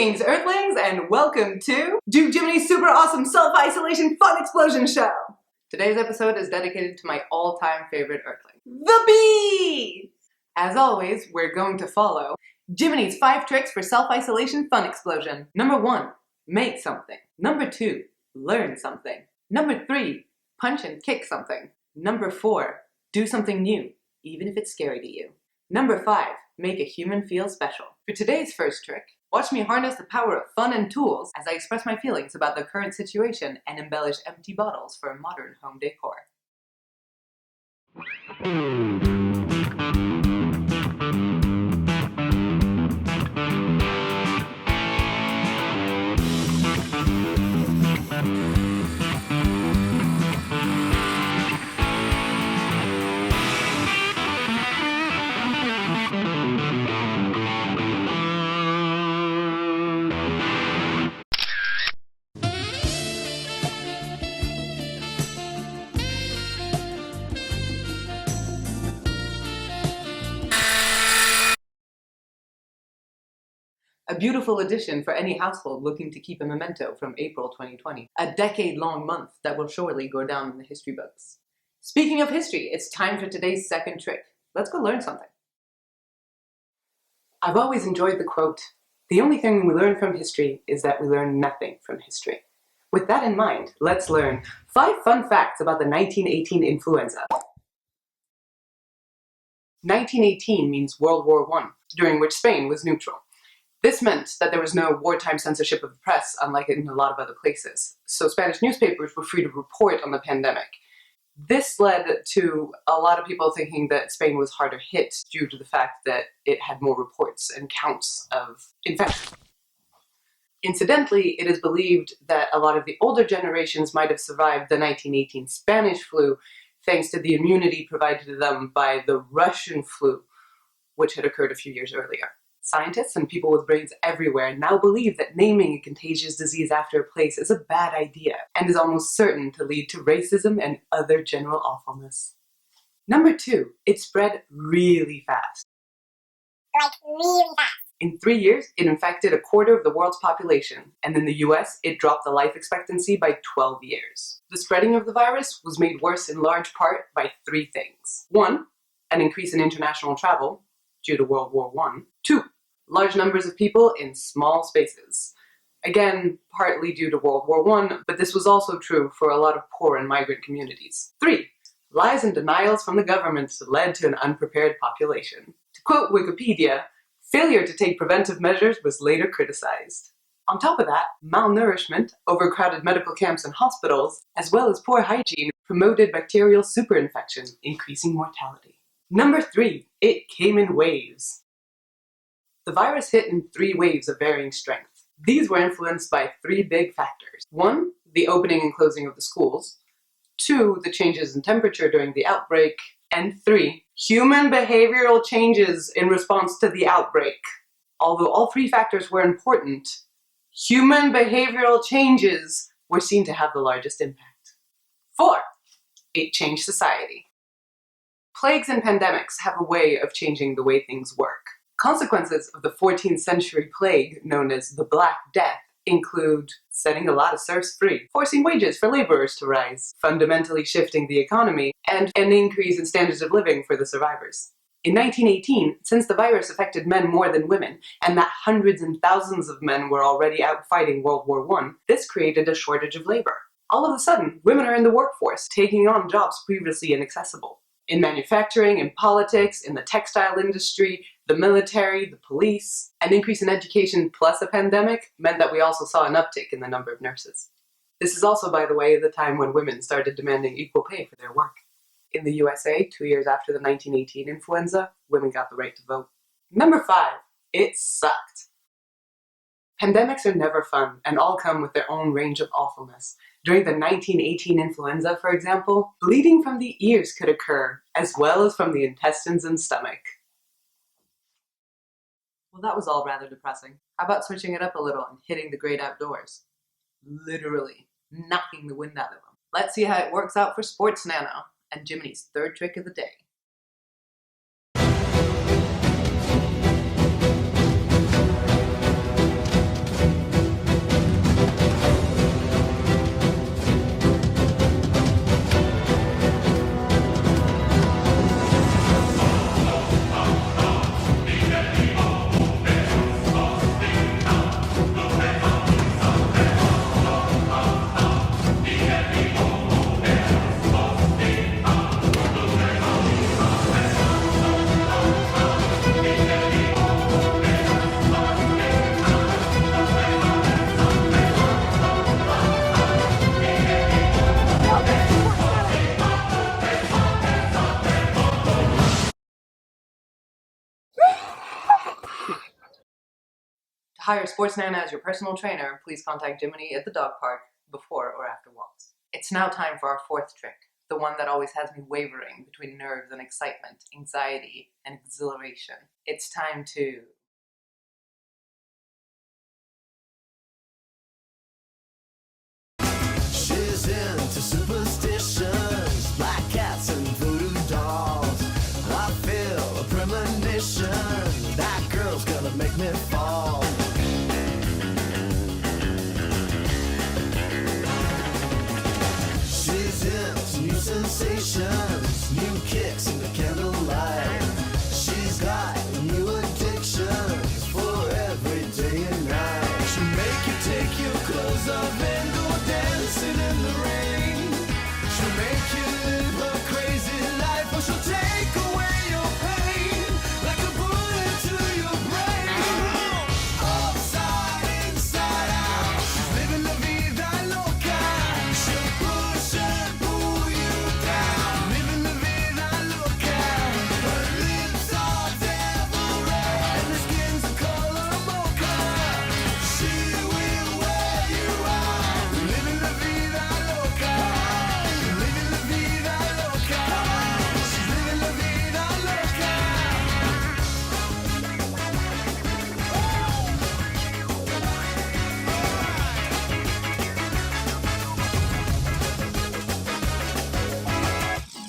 Greetings, Earthlings, and welcome to Duke Jiminy's super awesome self-isolation fun explosion show! Today's episode is dedicated to my all-time favorite Earthling, the bee! As always, we're going to follow Jiminy's 5 tricks for self-isolation fun explosion. Number 1, make something. Number 2, learn something. Number 3, punch and kick something. Number 4, do something new, even if it's scary to you. Number 5, make a human feel special. For today's first trick, watch me harness the power of fun and tools as I express my feelings about the current situation and embellish empty bottles for modern home decor. A beautiful addition for any household looking to keep a memento from April 2020, a decade-long month that will surely go down in the history books. Speaking of history, it's time for today's second trick. Let's go learn something. I've always enjoyed the quote, "The only thing we learn from history is that we learn nothing from history." With that in mind, let's learn 5 fun facts about the 1918 influenza. 1918 means World War I, during which Spain was neutral. This meant that there was no wartime censorship of the press, unlike in a lot of other places. So Spanish newspapers were free to report on the pandemic. This led to a lot of people thinking that Spain was harder hit due to the fact that it had more reports and counts of infection. Incidentally, it is believed that a lot of the older generations might have survived the 1918 Spanish flu thanks to the immunity provided to them by the Russian flu, which had occurred a few years earlier. Scientists and people with brains everywhere now believe that naming a contagious disease after a place is a bad idea and is almost certain to lead to racism and other general awfulness. Number 2, it spread really fast. Like really fast. In 3 years, it infected a quarter of the world's population, and in the US, it dropped the life expectancy by 12 years. The spreading of the virus was made worse in large part by 3 things. 1, an increase in international travel due to World War I. 2, large numbers of people in small spaces. Again, partly due to World War I, but this was also true for a lot of poor and migrant communities. 3, lies and denials from the government led to an unprepared population. To quote Wikipedia, failure to take preventive measures was later criticized. On top of that, malnourishment, overcrowded medical camps and hospitals, as well as poor hygiene, promoted bacterial superinfection, increasing mortality. Number 3, it came in waves. The virus hit in 3 waves of varying strength. These were influenced by 3 big factors. 1, the opening and closing of the schools. 2, the changes in temperature during the outbreak. And 3, human behavioral changes in response to the outbreak. Although all 3 factors were important, human behavioral changes were seen to have the largest impact. 4, it changed society. Plagues and pandemics have a way of changing the way things work. Consequences of the 14th century plague, known as the Black Death, include setting a lot of serfs free, forcing wages for laborers to rise, fundamentally shifting the economy, and an increase in standards of living for the survivors. In 1918, since the virus affected men more than women, and that hundreds and thousands of men were already out fighting World War I, this created a shortage of labor. All of a sudden, women are in the workforce, taking on jobs previously inaccessible. In manufacturing, in politics, in the textile industry, the military, the police. An increase in education plus a pandemic meant that we also saw an uptick in the number of nurses. This is also, by the way, the time when women started demanding equal pay for their work. In the USA, 2 years after the 1918 influenza, women got the right to vote. Number 5, it sucked. Pandemics are never fun, and all come with their own range of awfulness. During the 1918 influenza, for example, bleeding from the ears could occur, as well as from the intestines and stomach. Well, that was all rather depressing. How about switching it up a little and hitting the great outdoors? Literally, knocking the wind out of them. Let's see how it works out for Sports Nano, and Jiminy's 3rd trick of the day. To hire Sports Nana as your personal trainer, please contact Jiminy at the dog park before or after walks. It's now time for our fourth trick, the one that always has me wavering between nerves and excitement, anxiety and exhilaration. It's time to... She's into superstitions, black cats and voodoo dolls. I feel a premonition, that girl's gonna make me fall. She's into new sensations, new kicks in the candlelight. She's got new addictions for every day and night. She'll make you take your clothes off and go dancing in the rain. She'll make you live a crazy life, or she'll take away your pain like a bullet to your brain. Upside, inside out, she's living la vida loca. She'll push and pull you down, living la vida loca. Her lips are devil red and her skin's the color mocha. She will wear you out, living la vida loca, living la vida loca. She's living la vida loca.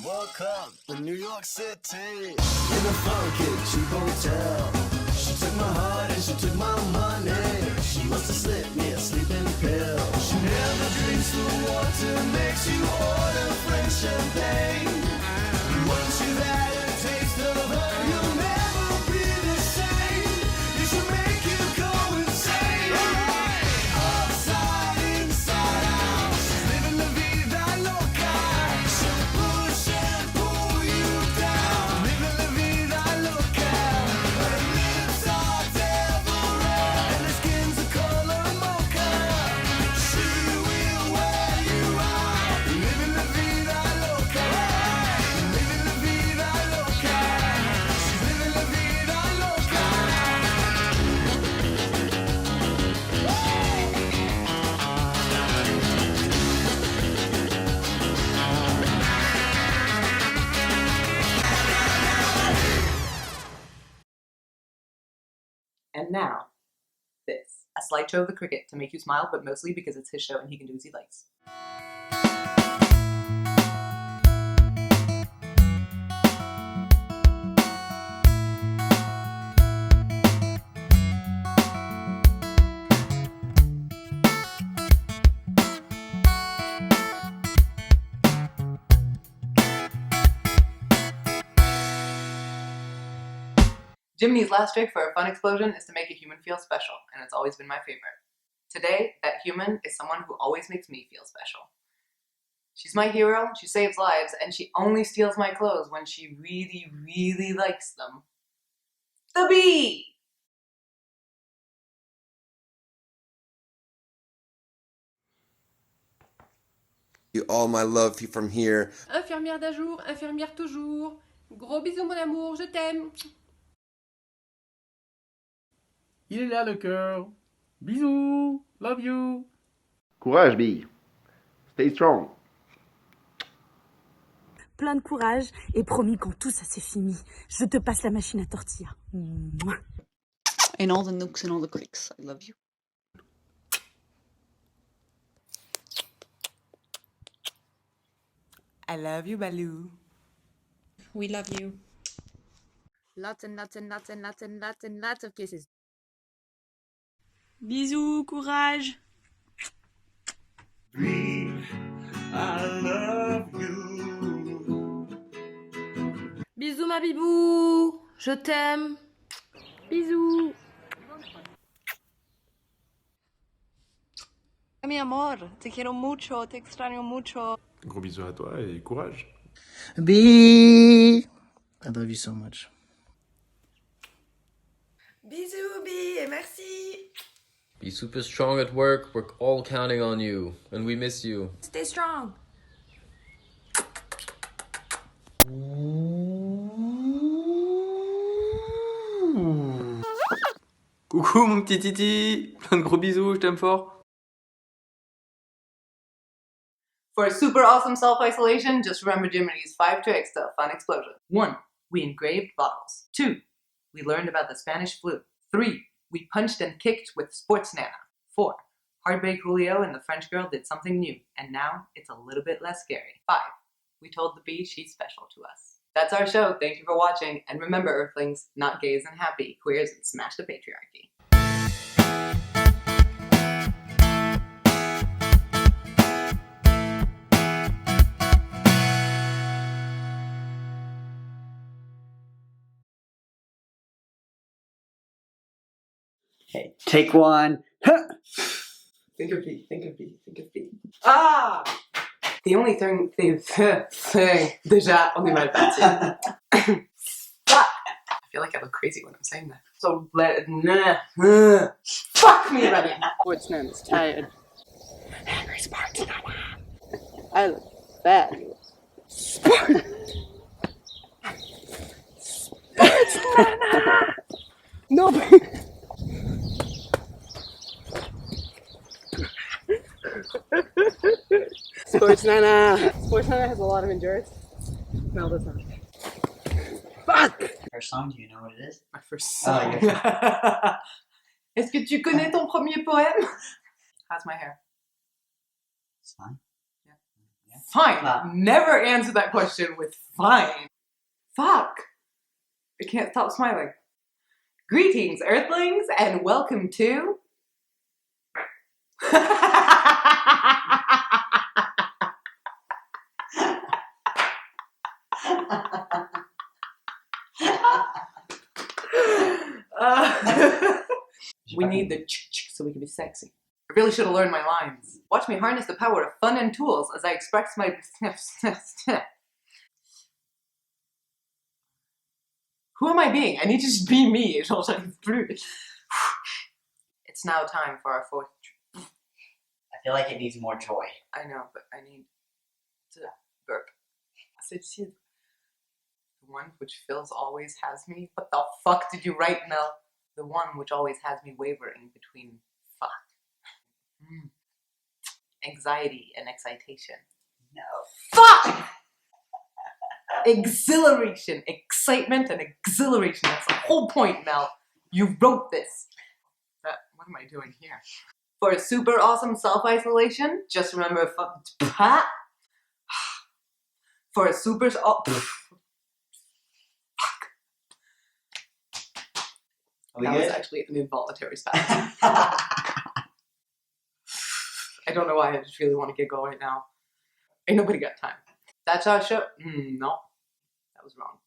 Woke up in New York City in a funky cheap hotel. She took my heart and she took my money. She must have slipped me a sleeping pill. She never drinks the water, makes you order French champagne. Once you've had a taste of her, you'll never be the same. You should make you go insane. Upside, inside out, she's living la vida loca. She'll push and pull you down, living la vida loca. Her lips are devil red and her skin's the color mocha. She will wear you out, living la vida loca, living la vida loca. She's living la vida loca. And now, this. A slight show of the cricket to make you smile, but mostly because it's his show and he can do as he likes. Jiminy's last trick for a fun explosion is to make a human feel special, and it's always been my favorite. Today, that human is someone who always makes me feel special. She's my hero, she saves lives, and she only steals my clothes when she really, really likes them. The bee! You all my love from here. Infirmière d'un jour, infirmière toujours. Gros bisous mon amour, je t'aime. Il est là le cœur. Bisous. Love you. Courage, Bille. Stay strong. Plein de courage et promis quand tout ça c'est fini, je te passe la machine à tortilla. Mouah. In all the nooks and all the creeks, I love you. I love you, Baloo. We love you. Lots and lots and lots and lots and lots and lots of kisses. Bisous, courage. I love you. Bisous ma bibou, je t'aime. Bisous. Mi amor, te quiero mucho, te extraño mucho. Gros bisous à toi et courage. B, I love you so much. Bisous, Bi, et merci. Be super strong at work. We're all counting on you, and we miss you. Stay strong. Coucou mon petit Titi. Plein de gros bisous, je t'aime fort. For a super awesome self-isolation, just remember Jiminy's 5 tricks to a fun explosion. 1. We engraved bottles. 2. We learned about the Spanish flu. 3. We punched and kicked with Sports Nana. 4. Hard-Baked Julio and the French girl did something new, and now it's a little bit less scary. 5. We told the bee she's special to us. That's our show. Thank you for watching. And remember, Earthlings, not gays and happy, queers and smash the patriarchy. Okay, take one. Think of B, think of B, think of B. Ah! The only thing, déjà, on est mal parti. Fuck! I feel like I look crazy when I'm saying that. So, fuck me, buddy! Sportsman's tired. Henry Sports Nana. I look fabulous. Sports Nana! No, Sports Nana. Sports Nana has a lot of endurance. Mel does not. Fuck! First song, do you know what it is? My first song. Oh, Est-ce que tu connais ton premier poème? How's my hair? It's fine. Fine. Wow. Never answer that question with fine. Fuck. I can't stop smiling. Greetings, Earthlings, and welcome to... we need the ch-ch so we can be sexy. I really should have learned my lines. Watch me harness the power of fun and tools as I express my... Who am I being? I need to just be me. It's now time for our fourth... I feel like it needs more joy. I know, but I need to burp. The one which Phil's always has me. What the fuck did you write, Mel? The one which always has me wavering between fuck. Anxiety and excitation. No. Fuck! Exhilaration, excitement, and exhilaration. That's the whole point, Mel. You wrote this. What am I doing here? For a super awesome self-isolation, just remember for a super... That was actually an involuntary spasm. I don't know why, I just really want to giggle right now. Ain't nobody got time. That's our show. No, that was wrong.